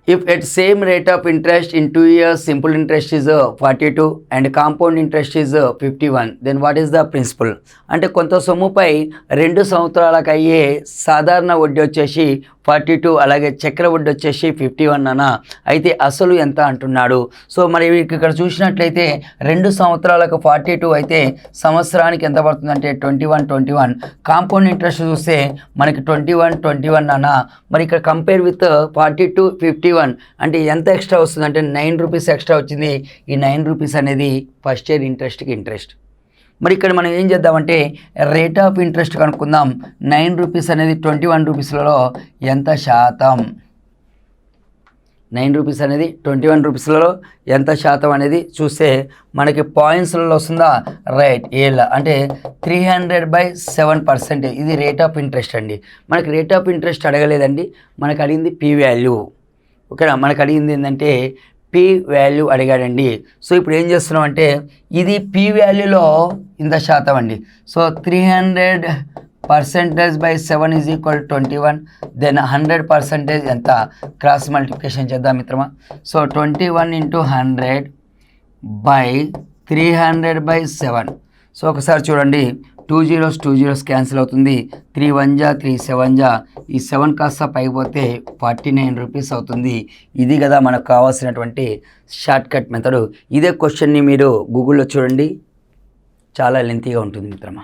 If at same rate of interest in 2 years simple interest is 42 and compound interest is 51, then what is the principal? అంటే కొంత సొమ్ముపై 2 సంవత్సరాలకు అయ్యే సాధారణ వడ్డీ వచ్చేసి 42, అలాగే చక్ర వడ్డీ వచ్చేసి 51 అన్న. అయితే అసలు ఎంత అంటున్నాడు. సో మరి ఇక్కడ చూసినట్లయితే 2 సంవత్సరాలకు 42 అయితే సంవత్సరానికి ఎంత పడుతుందంటే 21. కాంపౌండ్ ఇంట్రెస్ట్ చూస్తే మనకి 21 అన్న. మరి ఇక్కడ కంపేర్ విత్ 42, 51 అంటే ఎంత ఎక్స్ట్రా వస్తుందంటే 9 రూపీస్ ఎక్స్ట్రా వచ్చింది. ఈ 9 రూపీస్ అనేది ఫస్ట్ ఇయర్ ఇంట్రెస్ట్కి ఇంట్రెస్ట్. మరి ఇక్కడ మనం ఏం చేద్దామంటే రేట్ ఆఫ్ ఇంట్రెస్ట్ కనుక్కుందాం. 9 రూపీస్ అనేది 21 రూపీస్లలో ఎంత శాతం, 9 రూపీస్ అనేది 21 రూపీస్లలో ఎంత శాతం అనేది చూస్తే మనకి పాయింట్స్లలో వస్తుందా, రైట్, ఏళ్ళ అంటే 300/7%. ఇది రేట్ ఆఫ్ ఇంట్రెస్ట్ అండి. మనకి రేట్ ఆఫ్ ఇంట్రెస్ట్ అడగలేదండి, మనకు అడిగింది పీ వాల్యూ. ఓకేనా, మనకు అడిగింది ఏంటంటే పీ వాల్యూ అడిగాడండి. సో ఇప్పుడు ఏం చేస్తున్నాం అంటే ఇది పీ వాల్యూలో ఇంత శాతం అండి. సో 300%/7 = 21. దెన్ 100% ఎంత, క్రాస్ మల్టిప్లికేషన్ చేద్దాం మిత్రమా. సో 21 × 100/300/7. సో ఒకసారి చూడండి, 2 zeros క్యాన్సిల్ అవుతుంది. 3 1 జా 3 7 జా, ఈ 7 కాస్త పైకి పోతే 49 రూపీస్ అవుతుంది. ఇది కదా మనకు కావాల్సినటువంటి షార్ట్ కట్ మెథడ్. ఇదే క్వశ్చన్ని మీరు గూగుల్లో చూడండి, చాలా లెంతీగా ఉంటుంది మిత్రమా.